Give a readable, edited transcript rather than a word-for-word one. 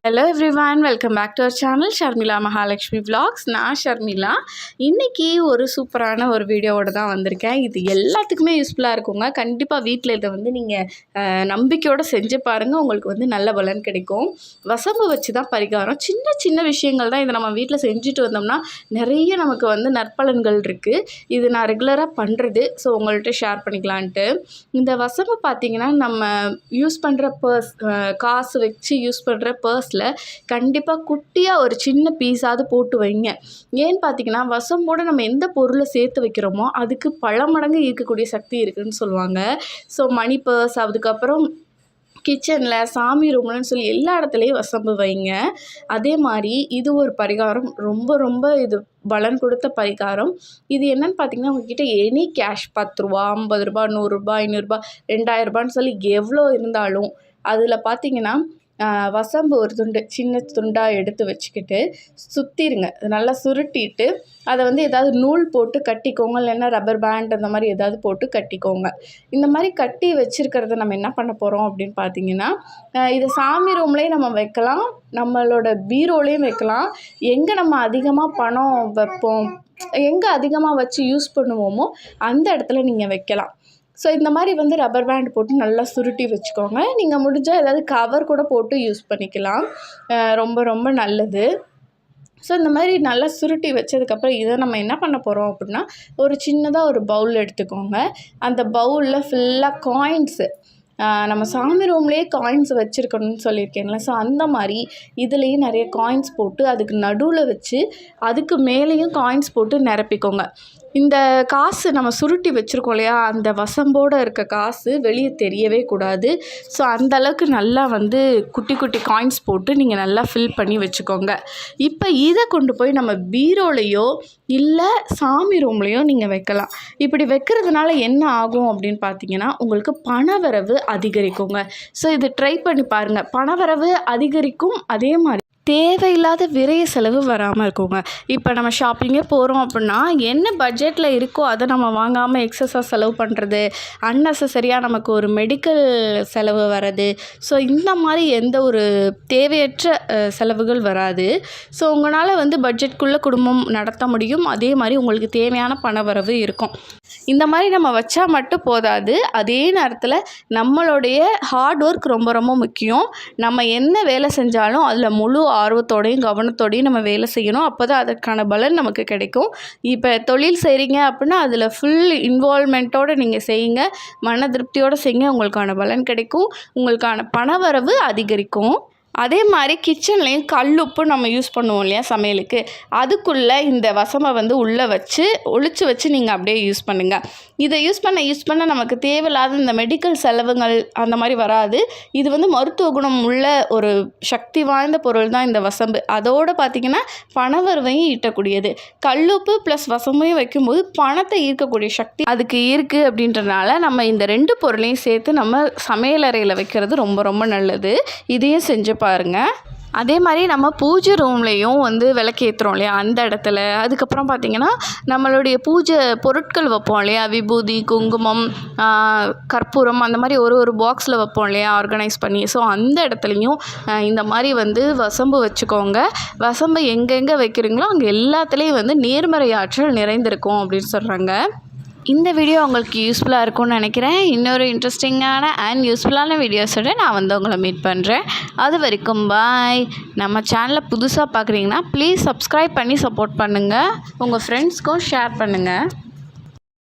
Hello everyone, welcome back to our channel Sharmila Mahalakshmi vlogs. நான் ஷர்மிளா. இன்றைக்கி ஒரு சூப்பரான ஒரு வீடியோவோடு தான் வந்திருக்கேன். இது எல்லாத்துக்குமே யூஸ்ஃபுல்லாக இருக்குங்க. கண்டிப்பாக வீட்டில் இதை நீங்கள் நம்பிக்கையோடு செஞ்சு பாருங்கள். உங்களுக்கு நல்ல பலன் கிடைக்கும். வசம்பு வச்சு தான் பரிகாரம். சின்ன சின்ன விஷயங்கள் தான். இதை நம்ம வீட்டில் செஞ்சுட்டு வந்தோம்னா நிறைய நமக்கு நற்பலன்கள் இருக்குது. இது நான் ரெகுலராக பண்ணுறது. ஸோ உங்கள்கிட்ட ஷேர் பண்ணிக்கலான்ட்டு. இந்த வசம்பு பார்த்திங்கன்னா நம்ம யூஸ் பண்ணுற காசு வச்சு யூஸ் பண்ணுற பர்ஸில் கண்டிப்பாக குட்டியாக ஒரு சின்ன பீஸாவது போட்டு வைங்க. ஏன்னு பார்த்தீங்கன்னா வசம்போடு நம்ம எந்த பொருளை சேர்த்து வைக்கிறோமோ அதுக்கு பல மடங்கு இருக்கக்கூடிய சக்தி இருக்குதுன்னு சொல்லுவாங்க. ஸோ மணி பர்ஸ், அதுக்கப்புறம் கிச்சனில், சாமி ரூம்லன்னு சொல்லி எல்லா இடத்துலையும் வசம்பு வைங்க. அதே மாதிரி இது ஒரு பரிகாரம். ரொம்ப ரொம்ப இது பலன் கொடுத்த பரிகாரம். இது என்னன்னு பார்த்தீங்கன்னா உங்ககிட்ட எனி கேஷ் 10 ரூபா, 50 ரூபா, 100 ரூபா, 500 ரூபா, 2000 ரூபான்னு சொல்லி எவ்வளோ இருந்தாலும் அதில் பார்த்தீங்கன்னா வசம்பு ஒரு சின்ன துண்டாக எடுத்து வச்சுக்கிட்டு சுற்றிடுங்க. நல்லா சுருட்டிட்டு அதை ஏதாவது நூல் போட்டு கட்டிக்கோங்க. இல்லைன்னா ரப்பர் பேண்ட் அந்த மாதிரி ஏதாவது போட்டு கட்டிக்கோங்க. இந்த மாதிரி கட்டி வச்சுருக்கிறத நம்ம என்ன பண்ண போகிறோம் அப்படின்னு பார்த்தீங்கன்னா இதை சாமி ரூம்லேயும் நம்ம வைக்கலாம், நம்மளோட பீரோலையும் வைக்கலாம். எங்கே நம்ம அதிகமாக பணம் வைப்போம், எங்கே அதிகமாக வச்சு யூஸ் பண்ணுவோமோ அந்த இடத்துல நீங்கள் வைக்கலாம். ஸோ இந்த மாதிரி ரப்பர் பேண்ட் போட்டு நல்லா சுருட்டி வச்சுக்கோங்க. நீங்கள் முடிஞ்சால் ஏதாவது கவர் கூட போட்டு யூஸ் பண்ணிக்கலாம். ரொம்ப ரொம்ப நல்லது. ஸோ இந்த மாதிரி நல்லா சுருட்டி வச்சதுக்கப்புறம் இதை நம்ம என்ன பண்ண போகிறோம் அப்படின்னா ஒரு சின்னதாக ஒரு பவுல் எடுத்துக்கோங்க. அந்த பவுலில் ஃபுல்லாக காயின்ஸு, நம்ம சாமி ரூம்லேயே காயின்ஸ் வச்சுருக்கணும்னு சொல்லியிருக்கேங்களா. ஸோ அந்த மாதிரி இதுலேயும் நிறைய காயின்ஸ் போட்டு அதுக்கு நடுவில் வச்சு அதுக்கு மேலேயும் காயின்ஸ் போட்டு நிரப்பிக்கோங்க. இந்த காசு நம்ம சுருட்டி வச்சுருக்கோம் இல்லையா, அந்த வசம்போடு இருக்க காசு வெளியே தெரியவே கூடாது. ஸோ அந்தளவுக்கு நல்லா குட்டி குட்டி காயின்ஸ் போட்டு நீங்கள் நல்லா ஃபில் பண்ணி வச்சுக்கோங்க. இப்போ இதை கொண்டு போய் நம்ம பீரோலையோ இல்லை சாமி ரூம்லேயோ நீங்கள் வைக்கலாம். இப்படி வைக்கிறதுனால என்ன ஆகும் அப்படின்னு பார்த்தீங்கன்னா உங்களுக்கு பணவரவு அதிகரிக்குங்க. ஸோ இது ட்ரை பண்ணி பாருங்கள். பணவரவு அதிகரிக்கும். அதே மாதிரி தேவையில்லாத விரைய செலவு வராமல் இருக்குங்க. இப்போ நம்ம ஷாப்பிங்கே போகிறோம் அப்படின்னா என்ன பட்ஜெட்டில் இருக்கோ அதை நம்ம வாங்காமல் எக்ஸஸாக செலவு பண்ணுறது, அன்னெசரியாக நமக்கு ஒரு மெடிக்கல் செலவு வர்றது. ஸோ இந்த மாதிரி எந்த ஒரு தேவையற்ற செலவுகள் வராது. ஸோ உங்களால் பட்ஜெட்குள்ளே குடும்பம் நடத்த முடியும். அதே மாதிரி உங்களுக்கு தேவையான பண வரவு இருக்கும். இந்த மாதிரி நம்ம வச்சா மட்டும் போதாது. அதே நேரத்தில் நம்மளுடைய ஹார்ட் ஒர்க் ரொம்ப ரொம்ப முக்கியம். நம்ம என்ன வேலை செஞ்சாலும் அதில் முழு ஆர்வத்தோடையும் கவனத்தோடையும் நம்ம வேலை செய்யணும். அப்போ தான் அதற்கான பலன் நமக்கு கிடைக்கும். இப்போ தொழில் செய்கிறீங்க அப்படின்னா அதில் ஃபுல் இன்வால்மெண்ட்டோடு நீங்கள் செய்யுங்க. மன திருப்தியோடு செய்யுங்க. உங்களுக்கான பலன் கிடைக்கும். உங்களுக்கான பணவரவு அதிகரிக்கும். அதே மாதிரி கிச்சன்லேயும் கல்லுப்பு நம்ம யூஸ் பண்ணுவோம் இல்லையா சமையலுக்கு, அதுக்குள்ளே இந்த வசம்பை உள்ளே வச்சு ஒளிச்சு வச்சு நீங்கள் அப்படியே யூஸ் பண்ணுங்கள். இதை யூஸ் பண்ண நமக்கு தேவையில்லாத இந்த மெடிக்கல் செலவுகள் அந்த மாதிரி வராது. இது மருத்துவ குணம் உள்ள ஒரு சக்தி வாய்ந்த பொருள் தான் இந்த வசம்பு. அதோடு பார்த்திங்கன்னா பணவரவையும் ஈட்டக்கூடியது. கல்லுப்பு ப்ளஸ் வசம்பையும் வைக்கும்போது பணத்தை ஈர்க்கக்கூடிய சக்தி அதுக்கு இருக்குது. அப்படின்றனால நம்ம இந்த 2 பொருளையும் சேர்த்து நம்ம சமையலறையில் வைக்கிறது ரொம்ப ரொம்ப நல்லது. இதையும் செஞ்சு பாருங்கள். அதே மாதிரி நம்ம பூஜை ரூம்லேயும் விளக்கேற்றுறோம் இல்லையா அந்த இடத்துல, அதுக்கப்புறம் பார்த்திங்கன்னா நம்மளுடைய பூஜை பொருட்கள் வைப்போம் இல்லையா, விபூதி, குங்குமம், கற்பூரம், அந்த மாதிரி ஒரு பாக்ஸில் வைப்போம் இல்லையா ஆர்கனைஸ் பண்ணி. ஸோ அந்த இடத்துலையும் இந்த மாதிரி வசம்பு வச்சுக்கோங்க. வசம்பு எங்கெங்கே வைக்கிறீங்களோ அங்கே எல்லாத்துலேயும் நேர்மறை ஆற்றல் நிறைந்திருக்கும் அப்படின்னு சொல்கிறாங்க. இந்த வீடியோ உங்களுக்கு யூஸ்ஃபுல்லாக இருக்கும்னு நினைக்கிறேன். இன்னொரு இன்ட்ரெஸ்டிங்கான அண்ட் யூஸ்ஃபுல்லான வீடியோஸோட நான் உங்களை மீட் பண்ணுறேன். அது வரைக்கும் பாய். நம்ம சேனலை புதுசாக பார்க்குறீங்கன்னா ப்ளீஸ் சப்ஸ்கிரைப் பண்ணி சப்போர்ட் பண்ணுங்கள். உங்கள் ஃப்ரெண்ட்ஸ்க்கும் ஷேர் பண்ணுங்கள்.